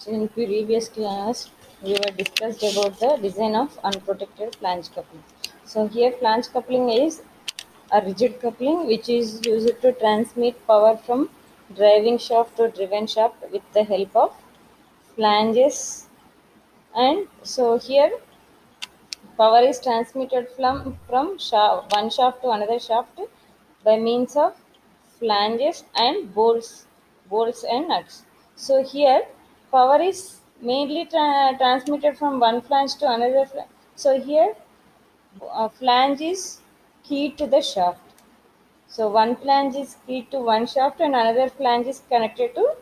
So in previous class, we were discussed about the design of unprotected flange coupling. So here flange coupling is a rigid coupling which is used to transmit power from driving shaft to driven shaft with the help of flanges. And so here power is transmitted from one shaft to another shaft by means of flanges and bolts and nuts. So here power is mainly transmitted from one flange to another flange. So here flange is key to the shaft. So one flange is key to one shaft and another flange is connected to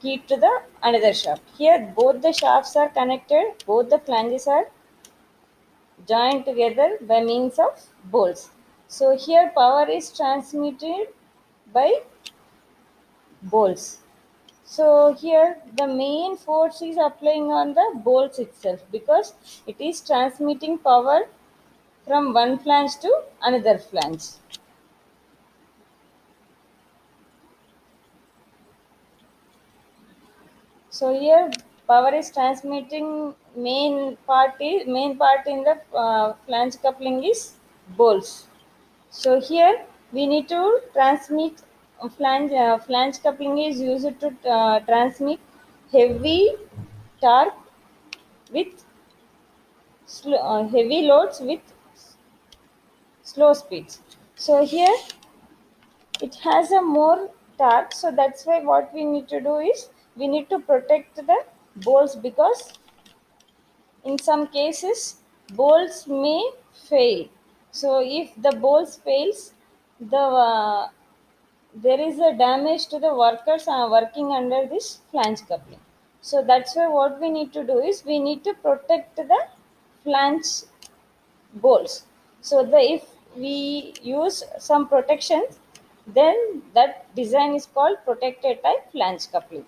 key to the another shaft. Here both the shafts are connected, both the flanges are joined together by means of bolts. So here power is transmitted by bolts. So here the main force is applying on the bolts itself because it is transmitting power from one flange to another flange. So here power is transmitting main part in the flange coupling is bolts. So here we need to transmit flange coupling is used to transmit heavy torque with heavy loads with slow speeds. So here it has a more torque. So that's why what we need to do is we need to protect the bolts because in some cases bolts may fail. So if the bolts fails, the there is a damage to the workers working under this flange coupling. So that's why what we need to do is we need to protect the flange bolts. So the if we use some protections, then that design is called protected type flange coupling.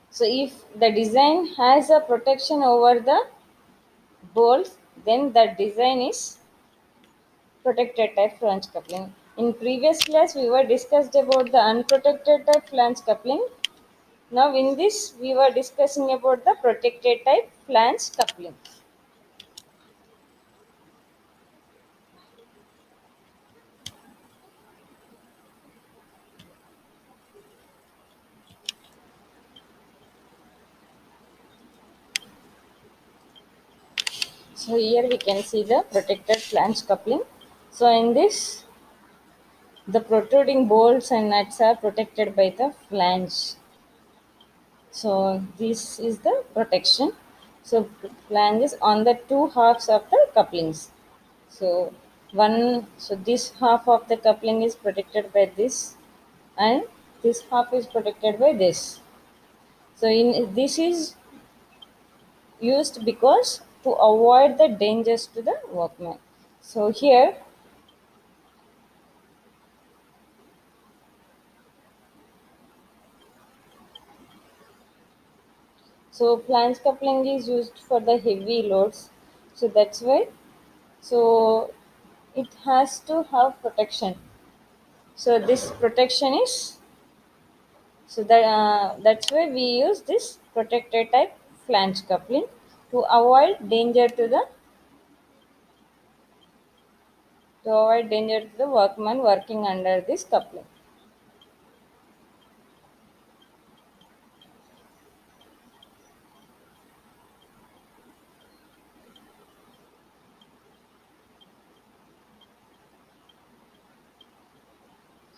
So if the design has a protection over the bolts, then that design is protected type flange coupling. In previous class, we were discussed about the unprotected type flange coupling. Now, in this, we were discussing about the protected type flange coupling. So here we can see the protected flange coupling. So in this, the protruding bolts and nuts are protected by the flange. So this is the protection. So flange is on the two halves of the couplings. So this half of the coupling is protected by this, and this half is protected by this. So in this is used because to avoid the dangers to the workman. So here, so flange coupling is used for the heavy loads. So that's why. So it has to have protection. So this protection is that's why we use this protected type flange coupling to avoid danger to the workman working under this coupling.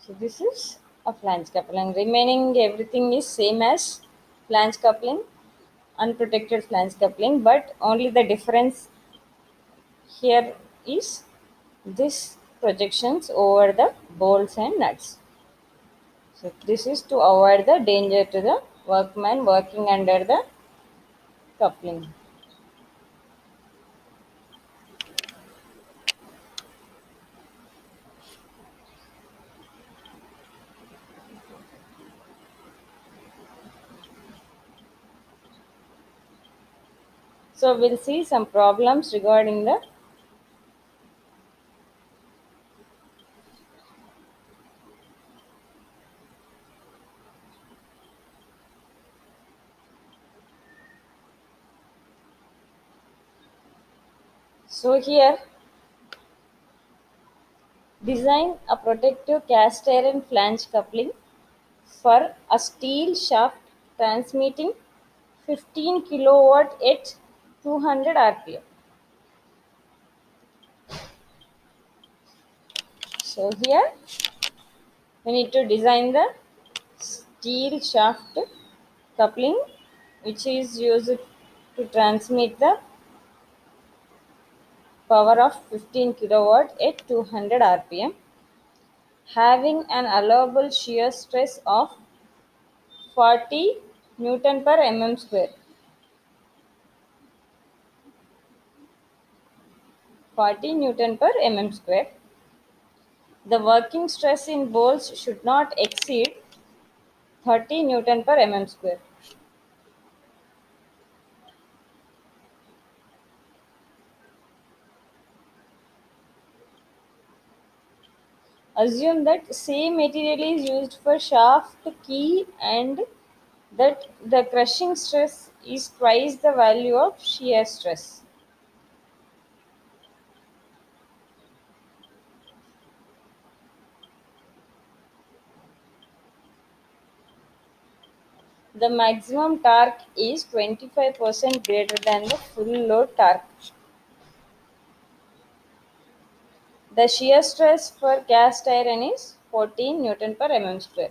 So this is a flange coupling. Remaining everything is same as flange coupling, unprotected flange coupling, but only the difference here is this projections over the bolts and nuts. So this is to avoid the danger to the workman working under the coupling. So we'll see some problems regarding the So here, design a protective cast iron flange coupling for a steel shaft transmitting 15 kilowatt at 200 rpm. So here we need to design the steel shaft coupling which is used to transmit the power of 15 kilowatt at 200 rpm, having an allowable shear stress of 40 Newton per mm square. 40 Newton per mm square. The working stress in bolts should not exceed 30 Newton per mm square. Assume that same material is used for shaft key and that the crushing stress is twice the value of shear stress. The maximum torque is 25% greater than the full load torque. The shear stress for cast iron is 14 Newton per mm square.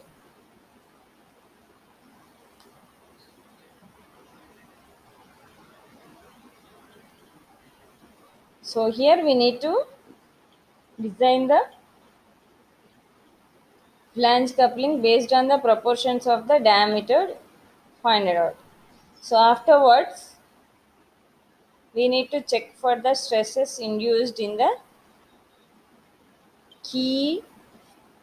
So here we need to design the flange coupling based on the proportions of the diameter find out. So afterwards we need to check for the stresses induced in the key,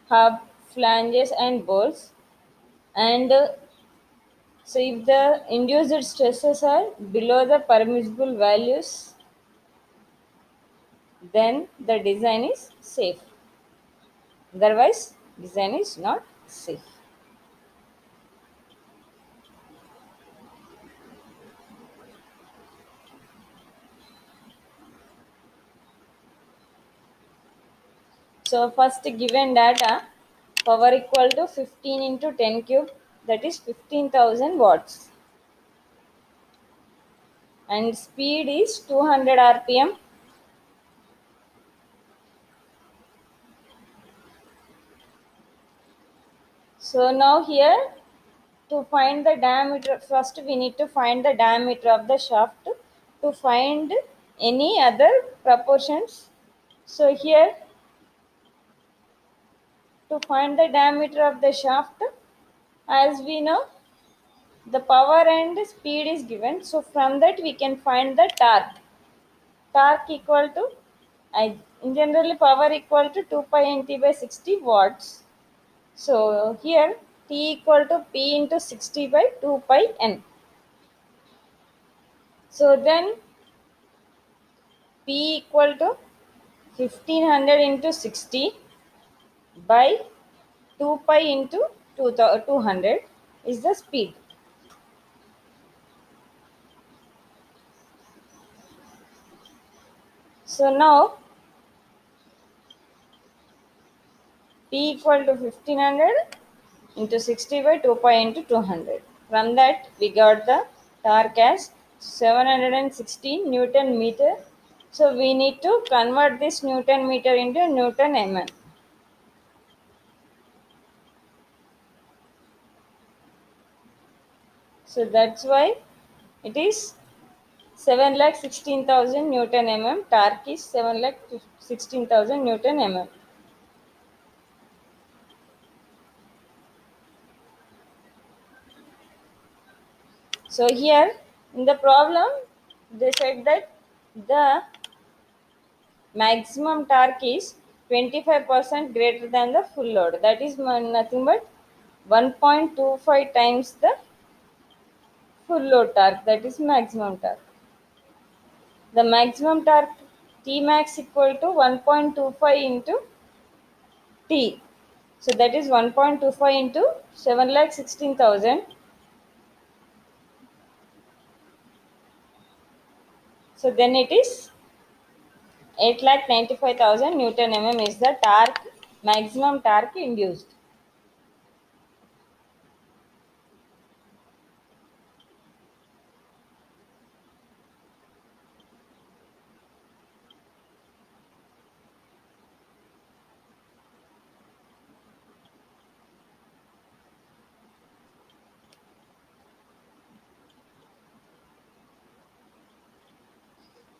hub, flanges and bolts, and so if the induced stresses are below the permissible values, then the design is safe. Otherwise, design is not safe. So first given data, power equal to 15 into 10 cube, that is 15,000 watts, and speed is 200 rpm. So now here, to find the diameter, first we need to find the diameter of the shaft to find any other proportions. So here, to find the diameter of the shaft, as we know, the power and speed is given. So from that we can find the torque. Torque equal to, in generally power equal to 2 pi nt by 60 watts. So here T equal to P into 60 by 2 pi n. So then P equal to 1500 into 60 by 2 pi into 200 is the speed. So now P equal to 1500 into 60 by 2 pi into 200. From that we got the torque as 716 Newton meter. So we need to convert this Newton meter into Newton mm. So that's why it is 7 lakh 16,000 Newton mm. Torque is 7 lakh 16,000 Newton mm. So here in the problem they said that the maximum torque is 25% greater than the full load. That is nothing but 1.25 times the full load torque. That is maximum torque. The maximum torque T max equal to 1.25 into T. So that is 1.25 into 7 lakh 16,000. So then it is 8,95,000 Newton mm is the torque, maximum torque induced.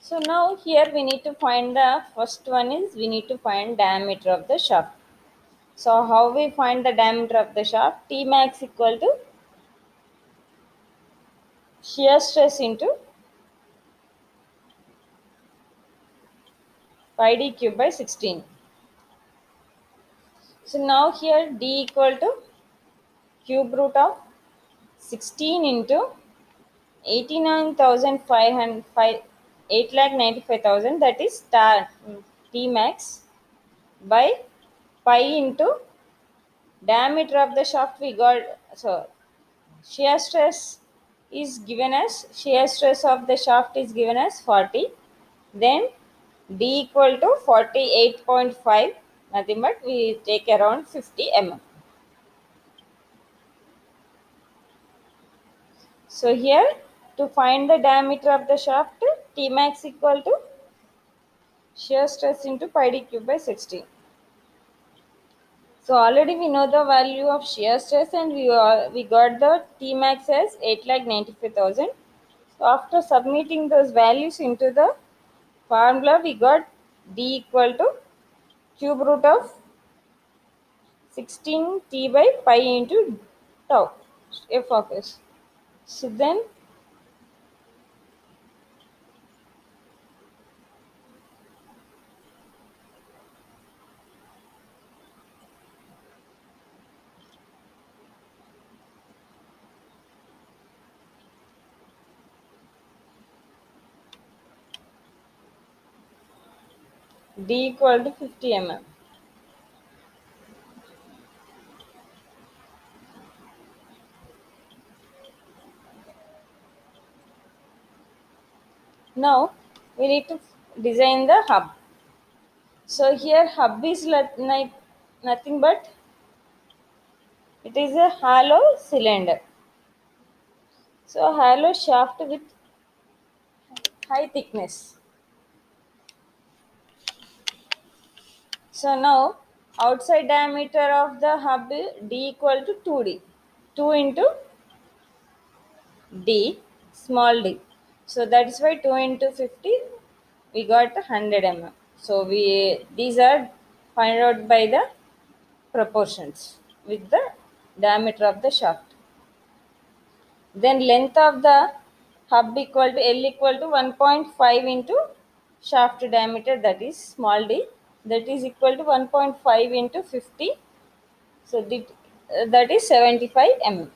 So now here we need to find the first one is we need to find diameter of the shaft. So how we find the diameter of the shaft? T max equal to shear stress into pi d cube by 16. So now here d equal to cube root of 16 into 89,500 8,95,000, that is T max by pi into diameter of the shaft we got. So shear stress shear stress of the shaft is given as 40. Then d equal to 48.5, nothing but we take around 50 mm. So here to find the diameter of the shaft, T max equal to shear stress into pi d cube by 16. So already we know the value of shear stress, and we got the T max as 8,95,000. So after submitting those values into the formula, we got D equal to cube root of 16 T by pi into tau f of s. So then D equal to 50 mm. Now we need to design the hub. So here hub is nothing but it is a hollow cylinder. So hollow shaft with high thickness. So now outside diameter of the hub D equal to 2D. 2 into D small d. So that is why 2 into 50 we got 100 mm. So we these are find out by the proportions with the diameter of the shaft. Then length of the hub equal to L equal to 1.5 into shaft diameter, that is small d, that is equal to 1.5 into 50. So that is 75 mm.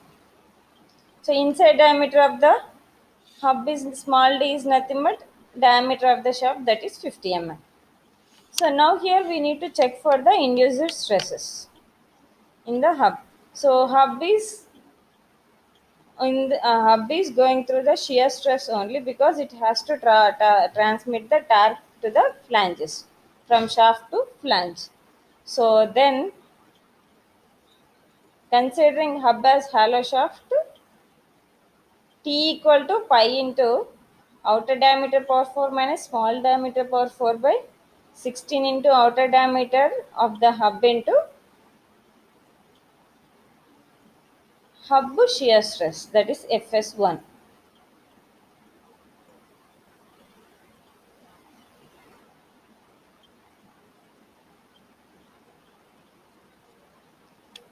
So inside diameter of the hub is small d is nothing but diameter of the shaft, that is 50 mm. So now here we need to check for the induced stresses in the hub. So hub is going through the shear stress only because it has to transmit the torque to the flanges from shaft to flange. So then considering hub as hollow shaft, T equal to pi into outer diameter power 4 minus small diameter power 4 by 16 into outer diameter of the hub into hub shear stress, that is Fs1.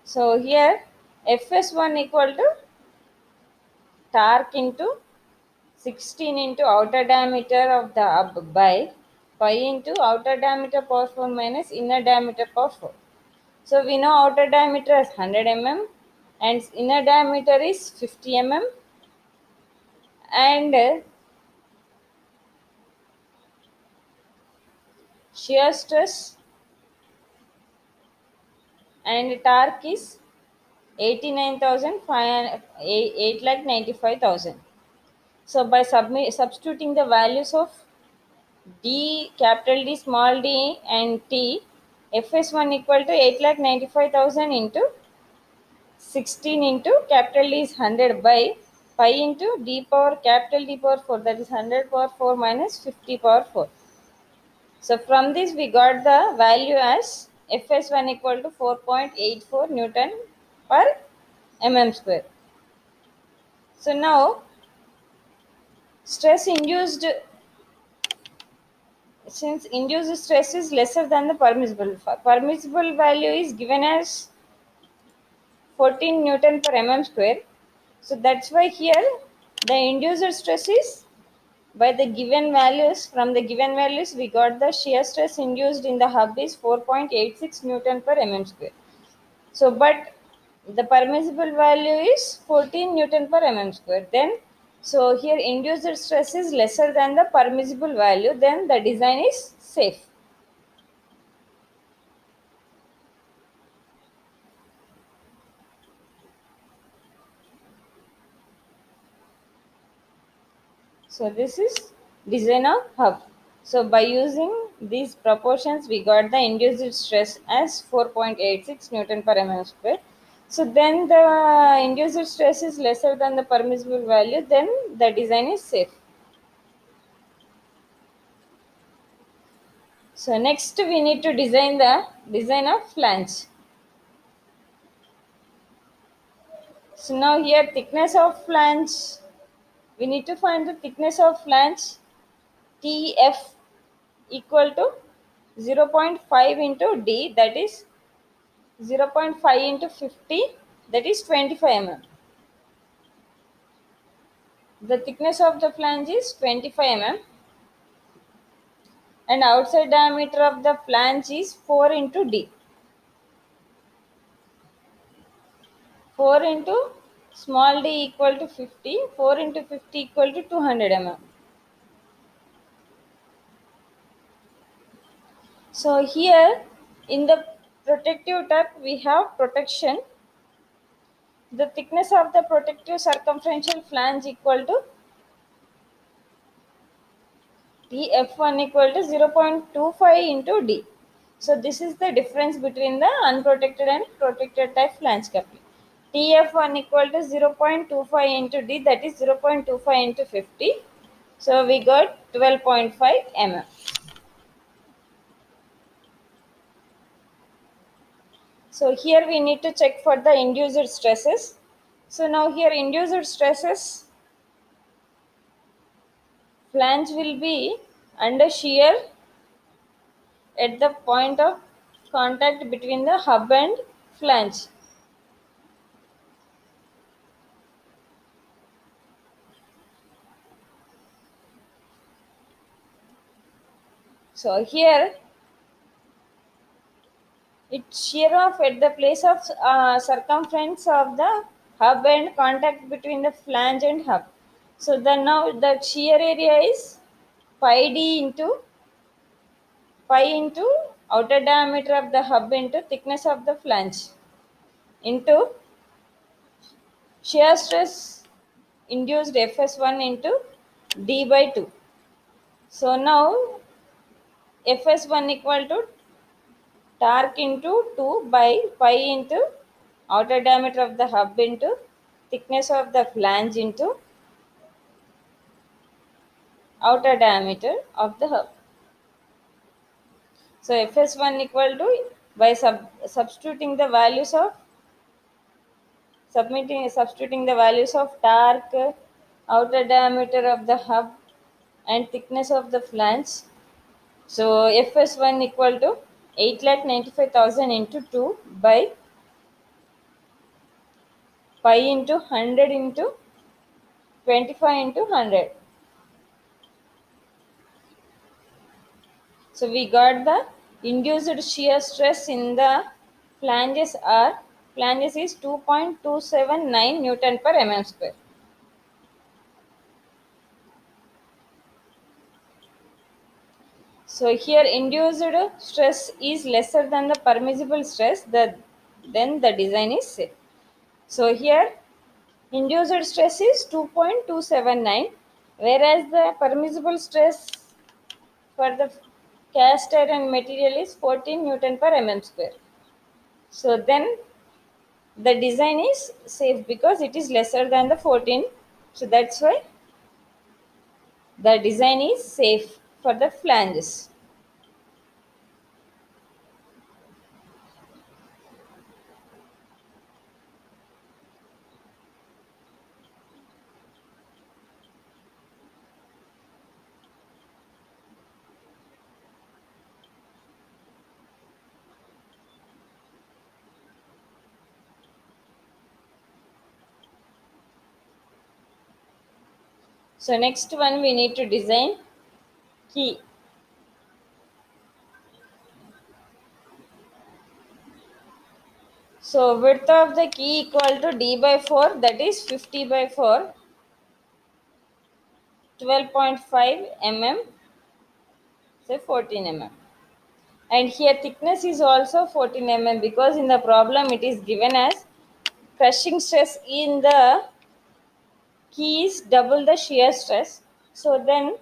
So here Fs1 equal to torque into 16 into outer diameter of the hub by pi into outer diameter power 4 minus inner diameter power 4. So we know outer diameter is 100 mm and inner diameter is 50 mm, and shear stress and torque is 89,500 8,95,000. So by substituting the values of D, capital D, small d, and T, Fs1 equal to 8,95,000 into 16 into capital D is 100 by pi into D power capital D power 4, that is 100 power 4 minus 50 power 4. So from this we got the value as Fs1 equal to 4.84 Newton per mm square. So now stress induced, since induced stress is lesser than the permissible value is given as 14 Newton per mm square. So that's why here the induced stress is, by the given values, from the given values we got the shear stress induced in the hub is 4.86 Newton per mm square. So but the permissible value is 14 Newton per mm square. Then so here induced stress is lesser than the permissible value, then the design is safe. So this is design of hub. So by using these proportions, we got the induced stress as 4.86 Newton per mm square. So then the induced stress is lesser than the permissible value, then the design is safe. So next we need to design the design of flange. So now here thickness of flange, we need to find the thickness of flange. TF equal to 0.5 into D, that is 0.5 into 50, that is 25 mm. The thickness of the flange is 25 mm and outside diameter of the flange is 4 into D. 4 into small d equal to 50, 4 into 50 equal to 200 mm. So here in the protective type we have protection. The thickness of the protective circumferential flange equal to Tf1 equal to 0.25 into D. So this is the difference between the unprotected and protected type flange coupling. Tf1 equal to 0.25 into D, that is 0.25 into 50. So we got 12.5 mm. So here we need to check for the induced stresses. So now here induced stresses, flange will be under shear at the point of contact between the hub and flange. So here it shear off at the place of circumference of the hub and contact between the flange and hub. So the now the shear area is pi d into pi into outer diameter of the hub into thickness of the flange into shear stress induced Fs1 into d by 2. So now Fs1 equal to torque into 2 by pi into outer diameter of the hub into thickness of the flange into outer diameter of the hub. So Fs1 equal to, by substituting the values of substituting the values of torque, outer diameter of the hub and thickness of the flange. So Fs1 equal to 8,95,000 into 2 by pi into 100 into 25 into 100. So we got the induced shear stress in the flanges is 2.279 Newton per mm square. So here induced stress is lesser than the permissible stress, then the design is safe. So here induced stress is 2.279, whereas the permissible stress for the cast iron material is 14 Newton per mm square. So then the design is safe because it is lesser than the 14. So that's why the design is safe for the flanges. So next one we need to design key. So width of the key equal to d by 4, that is 50 by 4, 12.5 mm, say 14 mm. And here thickness is also 14 mm because in the problem it is given as crushing stress in the key is double the shear stress. So then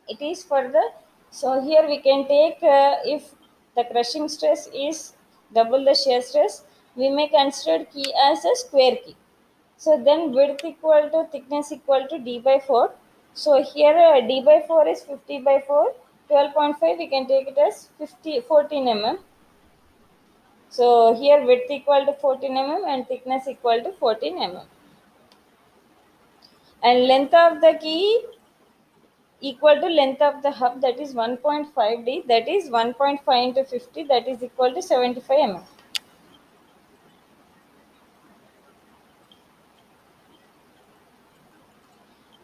it is for the, so here we can take if the crushing stress is double the shear stress, we may consider key as a square key. So then width equal to thickness equal to d by 4. So here d by 4 is 50 by 4, 12.5 we can take it as 50 14 mm. So here width equal to 14 mm and thickness equal to 14 mm. And length of the key equal to length of the hub, that is 1.5d, that is 1.5 into 50, that is equal to 75 mm.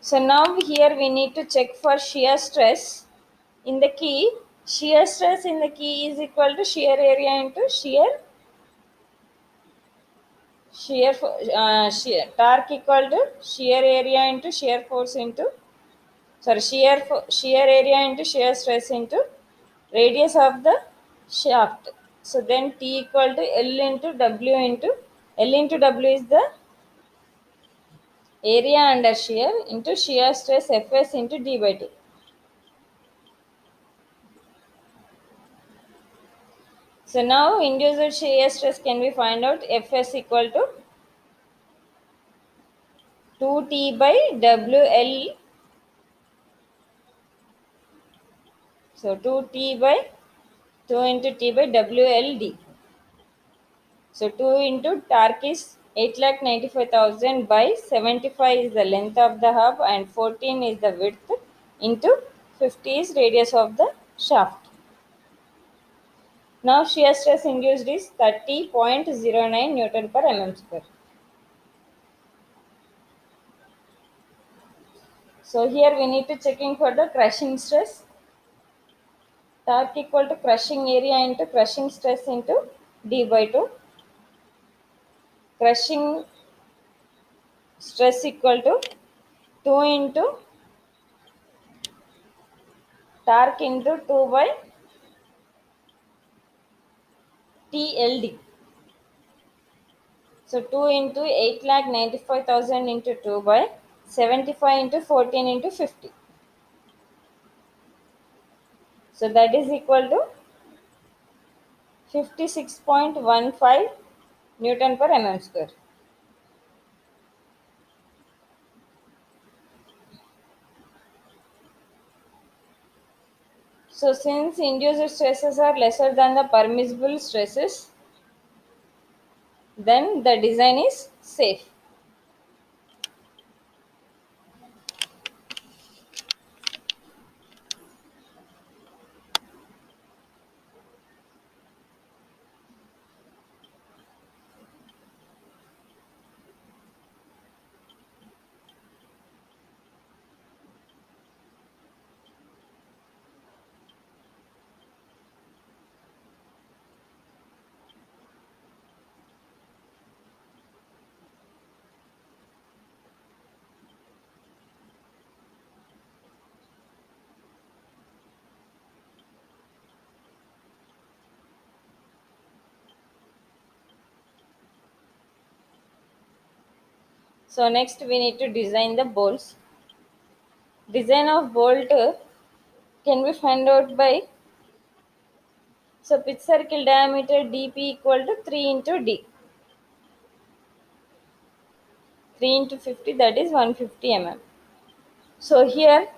So now here we need to check for shear stress in the key. Shear stress in the key is equal to shear area into shear torque equal to shear area into shear force into, sorry, shear area into shear stress into radius of the shaft. So then T equal to L into W into, L into W is the area under shear into shear stress Fs into D by T. So now induced shear stress can be find out, Fs equal to 2T by WL. So 2T by 2 into T by WLD. So 2 into torque is 8,95,000 by 75 is the length of the hub and 14 is the width into 50 is radius of the shaft. Now shear stress induced is 30.09 Newton per mm square. So here we need to checking for the crushing stress. Torque equal to crushing area into crushing stress into D by 2. Crushing stress equal to 2 into torque into 2 by TLD. So 2 into 8,95,000 into 2 by 75 into 14 into 50. So that is equal to 56.15 Newton per mm square. So since induced stresses are lesser than the permissible stresses, then the design is safe. So next we need to design the bolts. Design of bolt can be find out by, so pitch circle diameter dp equal to 3 into d, 3 into 50, that is 150 mm. So here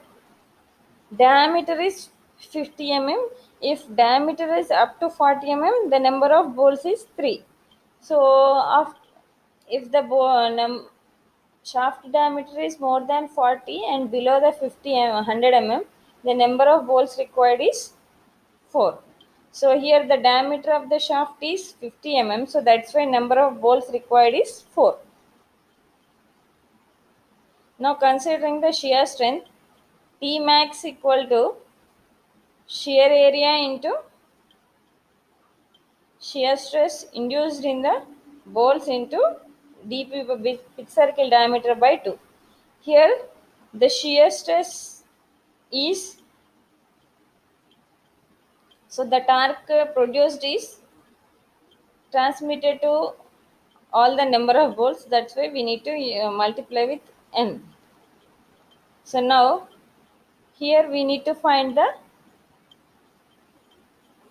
diameter is 50 mm. If diameter is up to 40 mm, the number of bolts is 3. So if the shaft diameter is more than 40 and below the 50 100 mm, the number of bolts required is 4. So here the diameter of the shaft is 50 mm, so that's why number of bolts required is 4. Now considering the shear strength, T max equal to shear area into shear stress induced in the bolts into dp by pitch circle diameter by 2. Here the shear stress is, so the torque produced is transmitted to all the number of bolts, that's why we need to multiply with n. So now here we need to find the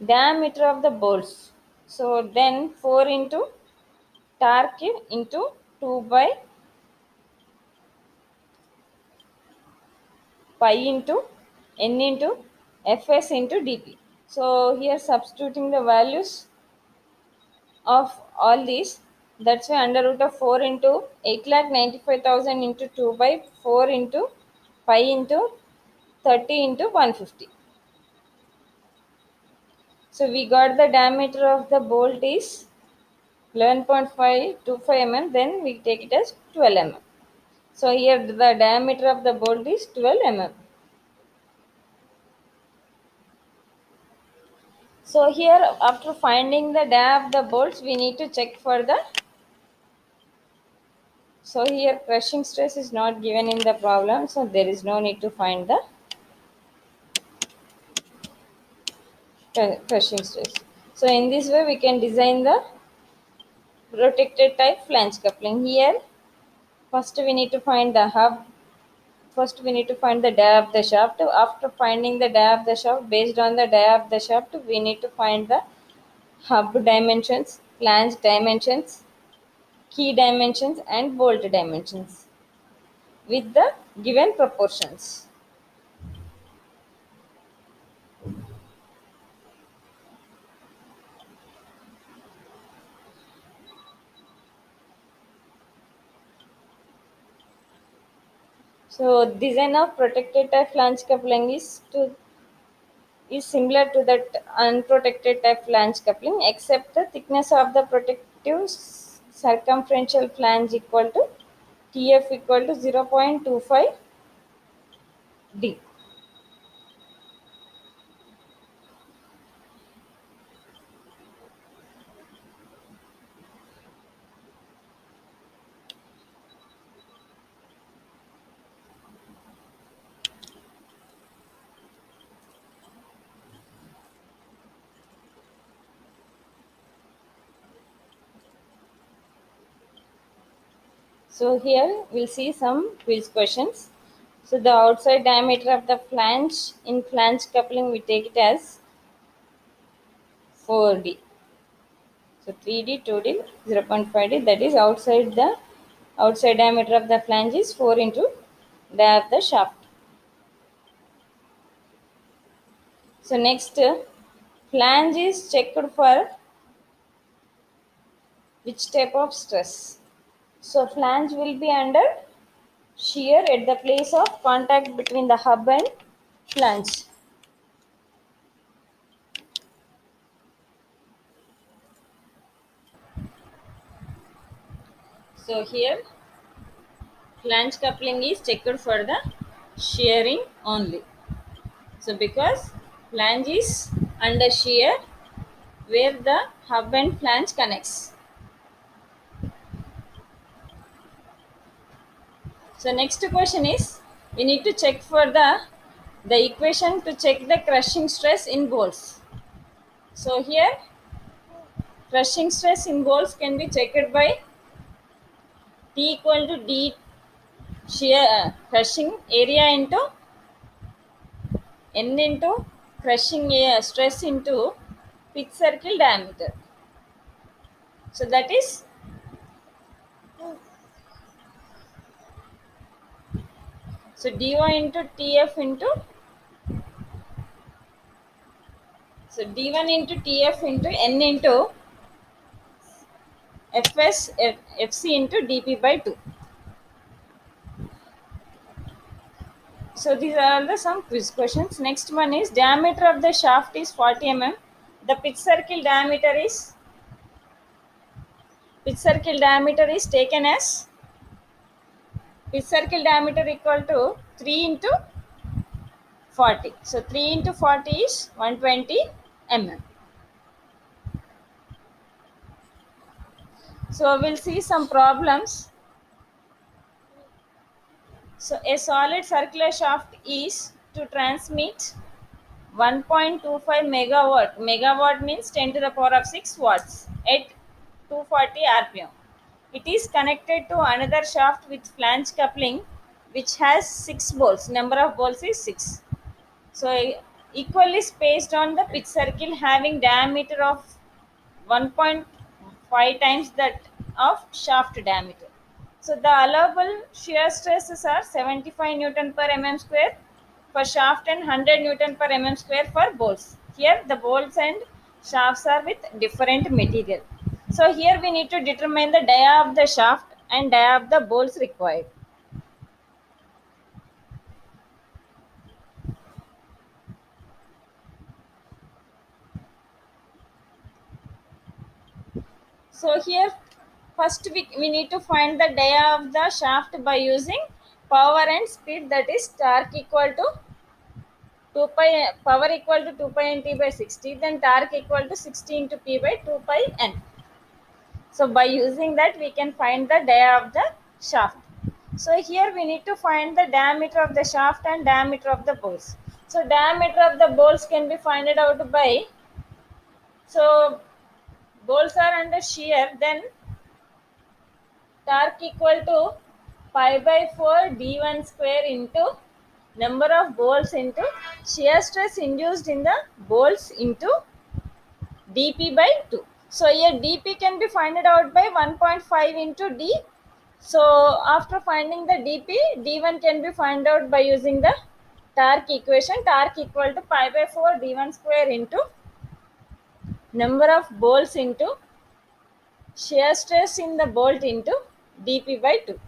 diameter of the bolts. So then 4 into torque into 2 by pi into n into fs into dp. So here substituting the values of all these, that's why under root of 4 into 8,95,000 into 2 by 4 into pi into 30 into 150. So we got the diameter of the bolt is 11.525 mm, then we take it as 12 mm. So here the diameter of the bolt is 12 mm. So here after finding the dia of the bolts, we need to check for the, so here crushing stress is not given in the problem, so there is no need to find the crushing stress. So in this way we can design the protected type flange coupling. Here first we need to find the hub, first we need to find the dia of the shaft. After finding the dia of the shaft, based on the dia of the shaft, we need to find the hub dimensions, flange dimensions, key dimensions and bolt dimensions with the given proportions. So design of protected type flange coupling is similar to that unprotected type flange coupling, except the thickness of the protective circumferential flange equal to TF equal to 0.25 D. So here we'll see some quiz questions. So the outside diameter of the flange in flange coupling we take it as 4D. So 3D, 2D, 0.5D, that is outside diameter of the flange is 4 into dia of the shaft. So next, flange is checked for which type of stress. So flange will be under shear at the place of contact between the hub and flange. So here flange coupling is checked for the shearing only. So because flange is under shear where the hub and flange connects. So next question is, we need to check for the equation to check the crushing stress in bolts. So here crushing stress in bolts can be checked by T equal to D shear crushing area into N into crushing stress into pitch circle diameter. So that is, so dy into Tf into, so d1 into Tf into N into Fc into dp by 2. So these are the some quiz questions. Next one is diameter of the shaft is 40 mm. The pitch circle diameter is taken as pitch circle diameter equal to 3 into 40. So 3 into 40 is 120 mm. So we'll see some problems. So a solid circular shaft is to transmit 1.25 megawatt. Megawatt means 10 to the power of 6 watts at 240 rpm. It is connected to another shaft with flange coupling which has 6 bolts. Number of bolts is 6. So equally spaced on the pitch circle having diameter of 1.5 times that of shaft diameter. So the allowable shear stresses are 75 Newton per mm square for shaft and 100 Newton per mm square for bolts. Here the bolts and shafts are with different material. So here we need to determine the dia of the shaft and dia of the bolts required. So here first we need to find the dia of the shaft by using power and speed, that is torque equal to 2 pi, power equal to 2 pi n t by 60, then torque equal to 60 into p by 2 pi n. So by using that we can find the dia of the shaft. So here we need to find the diameter of the shaft and diameter of the bolts. So diameter of the bolts can be found out by, so bolts are under shear, then torque equal to pi by 4 d1 square into number of bolts into shear stress induced in the bolts into dp by 2. So here dp can be found out by 1.5 into d. So after finding the dp, d1 can be found out by using the torque equation. Torque equal to pi by 4 d1 square into number of bolts into shear stress in the bolt into dp by 2.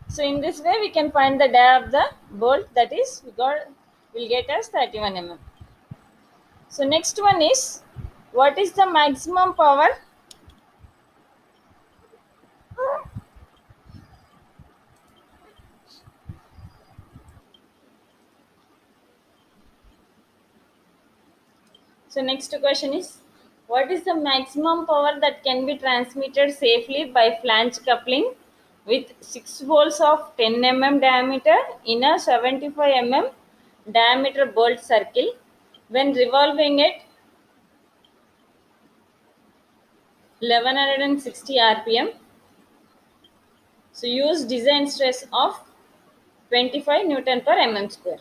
So in this way we can find the dia of the bolt, that is will get us 31 mm. So next one is, what is the maximum power? So next question is, what is the maximum power that can be transmitted safely by flange coupling with 6 bolts of 10 mm diameter in a 75 mm diameter bolt circle when revolving at 1160 rpm. So use design stress of 25 Newton per mm square.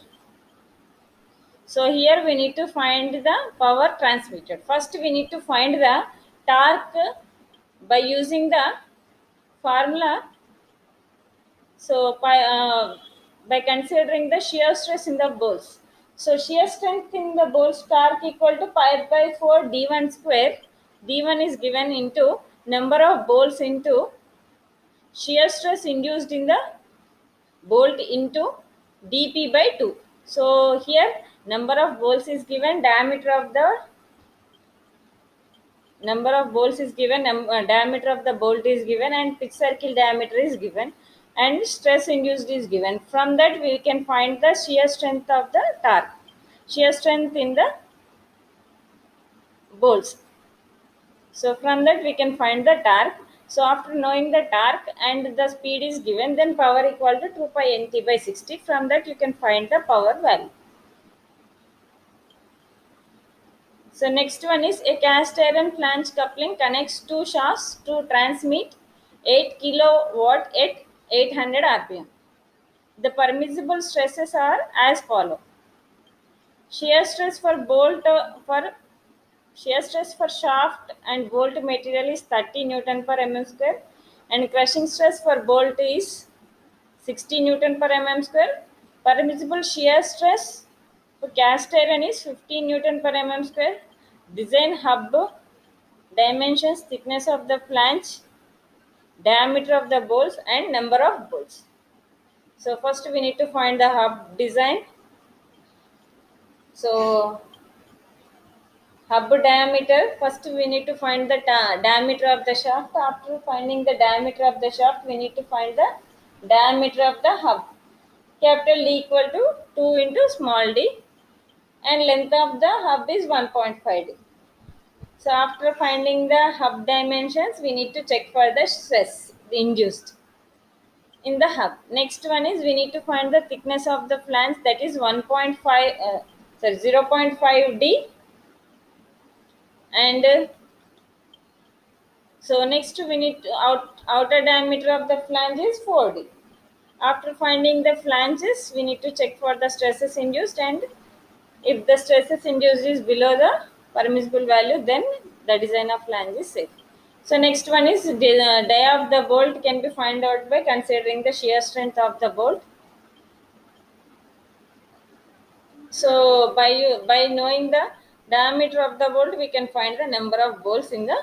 So here we need to find the power transmitted. First we need to find the torque by using the formula. So by considering the shear stress in the bolts. So shear strength in the bolts torque equal to pi by 4 d1 square. d1 is given into number of bolts into shear stress induced in the bolt into dp by 2. So here number of bolts is given, diameter of the number of bolts is given, diameter of the bolt is given, and pitch circle diameter is given, and stress induced is given. From that we can find the shear strength of the torque, shear strength in the bolts. So from that we can find the torque. So after knowing the torque and the speed is given, then power equal to 2 pi nt by 60. From that you can find the power value. So next one is, a cast iron flange coupling connects two shafts to transmit 8 kilowatt at 800 rpm. The permissible stresses are as follow. Shear stress for bolt for shear stress for shaft and bolt material is 30 Newton per mm square, and crushing stress for bolt is 60 Newton per mm square. Permissible shear stress for cast iron is 15 Newton per mm square. Design hub dimensions, thickness of the flange, diameter of the bolts, and number of bolts. So first we need to find the hub design. So hub diameter, first we need to find the diameter of the shaft. After finding the diameter of the shaft, we need to find the diameter of the hub. Capital D equal to 2 into small d, and length of the hub is 1.5 d. So after finding the hub dimensions, we need to check for the stress induced in the hub. Next one is we need to find the thickness of the flange, that is 1.5 0 0.5 d, and so next we need to outer diameter of the flange is 4d. After finding the flanges, we need to check for the stresses induced, and if the stresses induced is below the permissible value, then the design of flange is safe. So next one is dia of the bolt can be found out by considering the shear strength of the bolt. So by knowing the diameter of the bolt, we can find the number of bolts in the.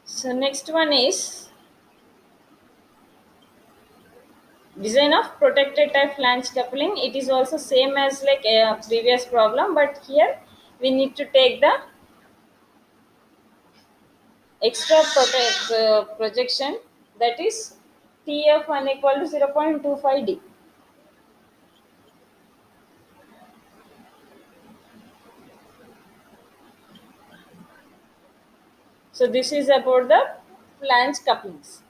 So next one is design of protected type flange coupling. It is also same as like a previous problem, but here we need to take the extra projection, that is TF1 equal to 0.25d. So this is about the flange couplings.